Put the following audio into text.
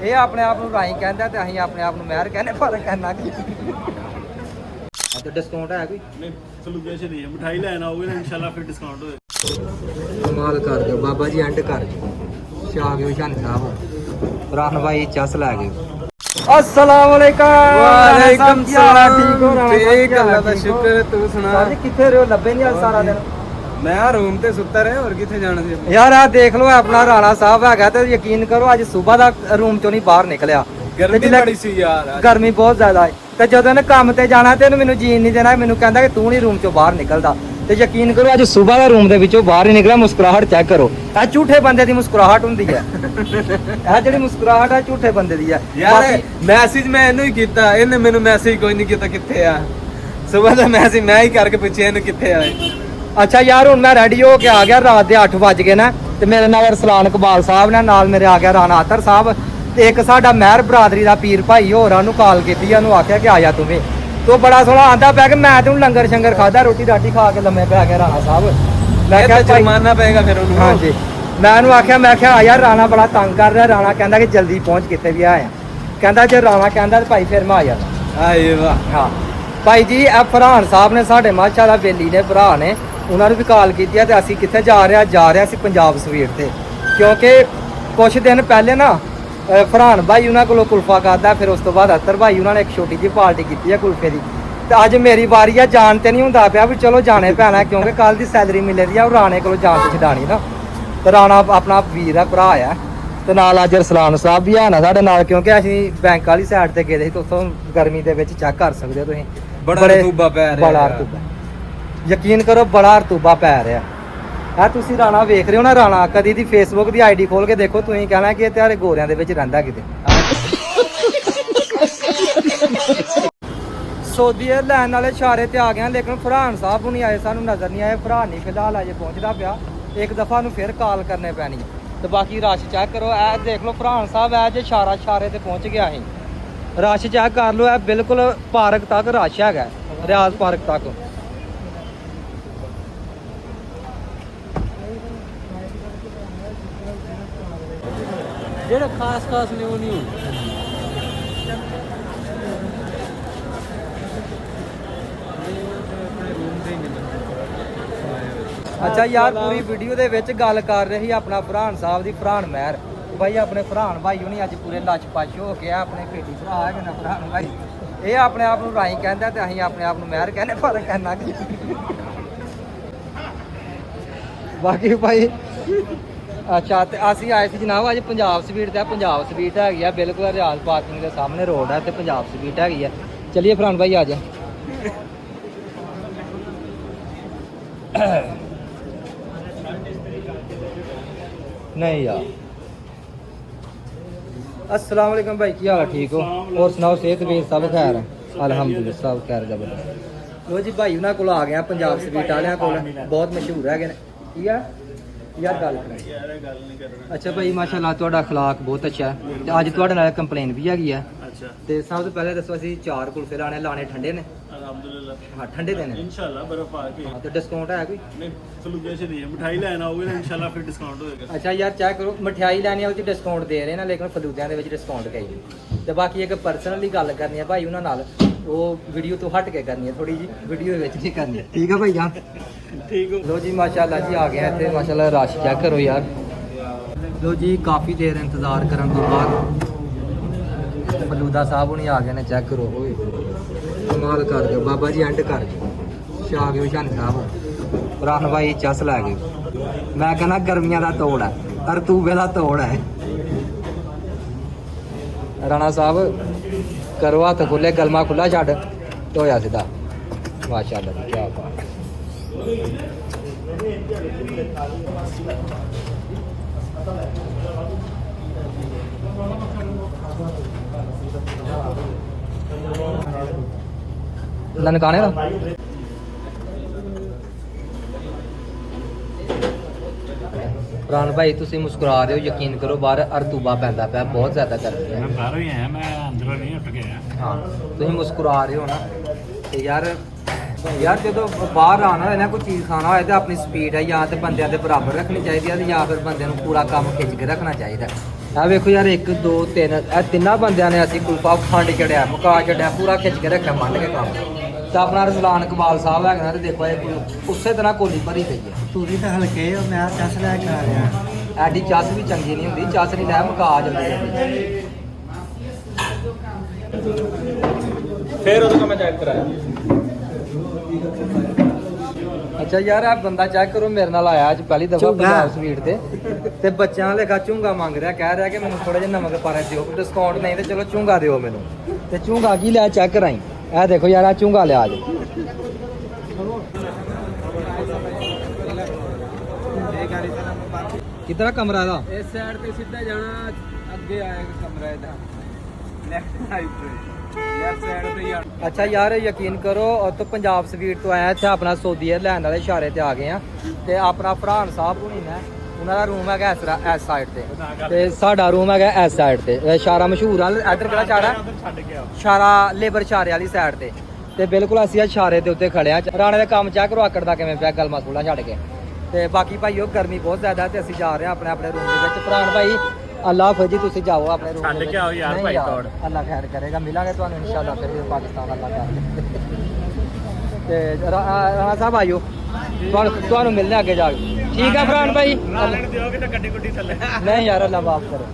ਇਹ ਆਪਣੇ ਆਪ ਨੂੰ ਰਾਈ ਕਹਿੰਦਾ ਤੇ ਅਸੀਂ ਆਪਣੇ ਆਪ ਨੂੰ ਮਹਿਰ ਕਹਿੰਦੇ, ਪਰ ਕਰਨਾ ਕੀ। ਤੇ ਡਿਸਕਾਊਂਟ ਹੈ ਕੋਈ? ਨਹੀਂ ਸਲੂਕੇ ਚ ਨਹੀਂ ਹੈ, ਮਠਾਈ ਲੈਣ ਆਓਗੇ ਨਾ ਇਨਸ਼ਾਅੱਲਾ ਫਿਰ ਡਿਸਕਾਊਂਟ ਹੋਏ। ਕਮਾਲ ਕਰ ਦਿਓ ਬਾਬਾ ਜੀ, ਐਂਡ ਕਰ ਦਿਓ। ਸ਼ਾਹ ਗਿਓ ਸ਼ਾਨ ਸਾਹਿਬ ਰਾਨ ਭਾਈ ਚਸ ਲੈ ਗਏ। अस्सलाम वालेकुम। ठीक अल्लाह दा शुक्र। तू सुना किथे रहो? लब्बे नहीं आज सारा दिन। मैं रूम ते सुत्ता रहा और किथे जाना सी यार आ देख लो अपना राणा साहब है ते यकीन करो अज सुबह दा रूम चों नहीं बाहर निकलिया। गर्मी बड़ी सी यार, गर्मी बहुत ज्यादा है ते जदों ने काम ते जाना ते मैनू जीन नहीं देना, मैनू कहंदा कि तू नहीं रूम चों बाहर निकलदा। ते यकीन करो अज सुबह दा रूम दे विचों बाहर ही निकलिया। मुस्कुराहट चेक करो, आ झूठे बंदे दी मुस्कुराहट हुंदी है। आ जेहड़ी मुस्कुराहट है झूठे बंदे दी है यार। मैसेज मैं इनू ही कीता, इन्ने मैनू मैसेज कोई नहीं कीता किथे आ। सुबह दा मैसेज मैं ही करके पूछे इन्ने किथे आए। अच्छा यार हुण मैं रेडी हो के आ गया, रात दे 8 बज गए ना ते मेरे नाल अरसलान इकबाल साहब ने, नाल मेरे आ गया राणा अतर साहब ते एक साडा महर बरादरी दा पीर भाई होर ओनू कॉल कीती, ओनू आख्या कि आया तू भी। तो बड़ा सोहना आंदा पै कि मैं ते हुण लंगर शंगर खादा, रोटी राटी खा के लम्मे पै गया राणा साहब। मैं क्या जुर्माना पेगा फिर उन्होंने। हाँ जी, मैं उन्होंने आख्या, मैं क्या यार राणा बड़ा तंग कर रहा। राणा कहंदा कि जल्दी पहुंच किते भी आया, कहंदा जे राणा कहंदा ते भाई फिर मैं आ जाना। आए वाह। हाँ भाई जी, ए फरहान साहब ने साडे माशाअल्लाह बेली ने भरा ने, उन्होंने भी कॉल की है। असी कितने जा रहे हैं पंजाब स्वीट से, क्योंकि कुछ दिन पहले ना फरहान भाई उन्होंने को कुल्फा खादा, फिर उस तो बाद अतर भाई उन्होंने एक छोटी जी पार्टी की है कुल्फे की। तो अज मेरी बारी है, जान तो नहीं होंदा पाया भी चलो जाने पैना, क्योंकि कल की सैलरी मिले दी है और राणे को जान तो छडानी ना। तो राणा अपना वीर है, भरा है। तो नाल अज रसलान साहब भी है ना साडे नाल, क्योंकि असीं बैंक वाली साइड ते गए थे। तो उत्थों गर्मी दे विच चेक कर सकदे हो तुसीं, बड़ा रतूबा पै रहा। बड़ा रतूबा, यकीन करो बड़ा रतूबा पै रहा है। तुसी राणा वेख रहे हो ना, राणा कदी दी फेसबुक दी आईडी खोल के देखो, तुसीं कहना कि इत्थे गोरियां दे विच रहिंदा किते। सऊदी एयरलाइन वाले इशारे ते आ गए, लेकिन फरहान साहब नहीं आए, सानू नजर नहीं आए। फरहान नहीं फिलहाल अजे पहुंचदा पिया, एक दफा नू फिर कॉल करने पैनी है। तो बाकी रश चेक करो, ए देख लो फरहान साहब है जे इशारे ते पहुंच गया ही। रश चेक कर लो, ए बिल्कुल पार्क तक रश है, रियाज पार्क तक। जेड़ा खास ने वो नहीं। अच्छा यार, पूरी वीडियो दे विच गल कर रही अपना फरहान साहब दी, फरहान महर भाई, अपने फरहान भाई हुणी अज पूरे लच पच हो के अपने पेटी भरा है ना फरहान भाई। ये अपने आप नू राई कहंदा ते असीं अपने आप नू महर कहने, पर करना की। बाकी भाई अच्छा, ते असीं आए थे जनाब अज पंजाब स्वीट ते। पंजाब स्वीट हैगी है बिल्कुल रियाज पार्किंग के सामने रोड है, ते पंजाब स्वीट हैगी है। चलिए फरहान भाई आ जाए। नहीं यार। अस्सलाम वालेकुम भाई, की हाल है? ठीक हो? और सुनाओ, सेहत भी सब खैर है? अलहमदुलिल्लाह सब खैर जबरदस्त। लो जी भाई उन्होंने को आ गया पंजाब स्वीट वाले को, बहुत मशहूर है। ठीक है यार, गल करें। अच्छा भाई माशाल्लाह तुहाडा अखलाक बहुत अच्छा है। ते अज तुहाडे नाल कंप्लेन भी हैगी है। अच्छा, ते सब तो पहले दसो, असीं 4 कुल्फे लाने ठंडे ने? अल्हम्दुलिल्लाह हाँ ठंडे देने इंशाल्लाह, बर्फ आ के। हाँ, तो डिस्काउंट है कोई? नहीं सलूके से नहीं है, मठाई लेना होगे ना इंशाल्लाह फिर डिस्काउंट होएगा। अच्छा यार चेक करो, मठियाई लैनी है डिस्काउंट दे रहे हैं, लेकिन फलूदियां दे विच डिस्काउंट कई। तो बाकी एक पर्सनली गल करनी है भाई उन्हां नाल, वो वीडियो तो हट के करनी है थोड़ी जी, वीडियो विच नहीं करनी। ठीक है भाई जान, ठीक हो? लो जी माशाल्लाह जी आ गए हैं इत्थे, माशाल्लाह रश चेक करो यार। लो जी काफ़ी देर इंतज़ार करन तो बाद फलूदा साहब हुणी आ गए ने, चेक करो। कमाल कर दो बाबा जी, एंड कर शाह गियो शान साहब रान भाई चस लै गए। मैं कहना गर्मियां दा तोड़ है, रतूबे दा तोड़ है। राणा साहब करो हत्थ खुले, गलमा खुला छड्ड, धोया सीधा। माशाअल्लाह क्या बात। ननकाने ना फरहान भाई तुसी मुस्कुरा रहे हो, यकीन करो बाहर रतूबा पैंदा पिया, बहुत ज्यादा गर्मी है। मैं बाहरों ही आया, मैं अंदरों नहीं उठ गया। हाँ तुसी मुस्कुरा रहे हो ना, ते यार जो बाहर आना हो ना, कोई चीज़ खाना हो तो अपनी स्पीड है या तो बंदे के बराबर रखनी चाहिए, या फिर बंदे पूरा काम खिंच के रखना चाहिए। ਆ ਵੇਖੋ ਯਾਰ 1 2 3 ਇਹ ਤਿੰਨਾਂ ਬੰਦਿਆਂ ਨੇ ਅਸੀਂ ਕੁਲਪਾ ਖੰਡ ਚੜਿਆ ਮੁਕਾ ਚੜਿਆ ਪੂਰਾ ਖਿੱਚ ਕੇ ਰੱਖਿਆ ਮੰਨ ਕੇ ਕੰਮ ਤੇ ਆਪਣਾ ਰਸਲਾਨ ਕਬਾਲ ਸਾਹਿਬ ਹੈਗਾ ਨਾ ਤੇ ਦੇਖੋ ਇਹ ਉਸੇ ਤਰ੍ਹਾਂ ਕੋਲੀ ਭਰੀ ਪਈ ਹੈ ਤੁਸੀਂ ਤਾਂ ਹਲਕੇ ਹੋ ਮੈਂ ਚੱਸ ਲੈ ਕੇ ਆ ਰਿਹਾ ਐਡੀ ਚੱਸ ਵੀ ਚੰਗੀ ਨਹੀਂ ਹੁੰਦੀ ਚੱਸ ਨਹੀਂ ਲੈ ਮੁਕਾ ਜਲਦੀ ਜਲਦੀ ਫਿਰ ਉਹਦਾ ਮੈਂ ਚੈੱਕ ਕਰਾਇਆ ਅੱਛਾ ਯਾਰ ਆ ਬੰਦਾ ਚੈੱਕ ਕਰੋ ਮੇਰੇ ਨਾਲ ਆਇਆ ਅੱਜ ਪਹਿਲੀ ਦਫਾ ਝੁੰਗਾ। ਪੰਜਾਬ ਸਵੀਟ ਤੇ ਬੱਚਿਆਂ ਲੇਖਾ ਝੁੰਗਾ ਮੰਗ ਰਿਹਾ ਕਹਿ ਰਿਹਾ ਕਿ ਮੈਨੂੰ ਥੋੜਾ ਜਿਹਾ ਨਮਕ ਪਾ ਦਿਓ ਡਿਸਕਾਊਂਟ ਨਹੀਂ ਤੇ ਚਲੋ ਝੁੰਗਾ ਦਿਓ ਮੈਨੂੰ ਤੇ ਝੁੰਗਾ ਕੀ ਲਿਆ ਚੈੱਕ ਕਰਾਈ ਇਹ ਦੇਖੋ ਯਾਰ ਆ ਝੁੰਗਾ ਲਿਆ ਅੱਜ ਕਿਤਨਾ ਕਮਰਾ ਦਾ ਇਸ ਸਾਈਡ ਤੇ ਸਿੱਧਾ ਜਾਣਾ ਅੱਗੇ ਆਏਗਾ ਕਮਰਾ ਇਹਦਾ ਲੈਫਟ ਸਾਈਡ ਤੇ ਲੈਫਟ ਸਾਈਡ ਤੇ ਹੀ ਆਣਾ ਅੱਛਾ ਯਾਰ ਯਕੀਨ ਕਰੋ ਤੋਂ ਪੰਜਾਬ ਸਵੀਟ ਤੋਂ ਆਇਆ ਇੱਥੇ ਆਪਣਾ ਸੌਦੀ ਲੈਣ ਵਾਲੇ ਇਸ਼ਾਰੇ ਤੇ ਆ ਗਏ ਆ ਤੇ ਆਪਣਾ ਫਰਹਾਨ ਸਾਹਿਬ ਹੁਣੀ ਨੇ ਉਹਨਾਂ ਦਾ ਰੂਮ ਹੈਗਾ ਇਸ ਸਾਈਡ ਤੇ ਸਾਡਾ ਰੂਮ ਹੈਗਾ ਇਸ ਸਾਈਡ ਤੇ ਇਸ਼ਾਰਾ ਮਸ਼ਹੂਰ ਆ ਇੱਧਰ ਕਿਹੜਾ ਚਾੜਾ ਛੱਡ ਕੇ ਆਓ ਇਸ਼ਾਰਾ ਲੇਬਰ ਇਸ਼ਾਰੇ ਵਾਲੀ ਸਾਈਡ ਤੇ ਬਿਲਕੁਲ ਅਸੀਂ ਇਸ਼ਾਰੇ ਦੇ ਉੱਤੇ ਖੜੇ ਆ ਰਾਣੇ ਦਾ ਕੰਮ ਚੈੱਕ ਕਰੋ ਆਕੜ ਦਾ ਕਿਵੇਂ ਪਿਆ ਗੱਲ ਮਸੂਲਾ ਛੱਡ ਕੇ ਤੇ ਬਾਕੀ ਭਾਈਓ ਗਰਮੀ ਬਹੁਤ ਜ਼ਿਆਦਾ ਤੇ ਅਸੀਂ ਜਾ ਰਹੇ ਆ ਆਪਣੇ ਰੂਮ ਦੇ ਵਿੱਚ ਫਰਹਾਨ ਭਾਈ ਅੱਲਾਹ ਹਾਫਿਜ਼ ਜੀ ਤੁਸੀਂ ਜਾਓ ਆਪਣੇ ਰੂਮ ਛੱਡ ਕੇ ਆਓ ਯਾਰ ਨਹੀਂ ਭਾਈ ਤੋੜ। ਅੱਲਾਹ ਖੈਰ ਕਰੇਗਾ ਮਿਲਾਂਗੇ ਤੁਹਾਨੂੰ ਇਨਸ਼ਾਅੱਲਾ ਫਿਰ ਵੀ ਪਾਕਿਸਤਾਨ ਅੱਲਾਹ ਕਰ ਤੇ ਰਾਣਾ ਸਾਹਿਬ ਆਇਓ ਤੁਹਾਨੂੰ ਮਿਲਨੇ ਅੱਗੇ ਜਾ ਕੇ ਠੀਕ ਆ ਫਰਹਾਨ ਭਾਈ ਲੈਣ ਦਿਓਗੇ ਤਾਂ ਗੱਡੀ ਗੁੱਡੀ ਥੱਲੇ ਨਹੀਂ ਯਾਰ ਅੱਲਾਹ ਮਾਫ ਕਰੇ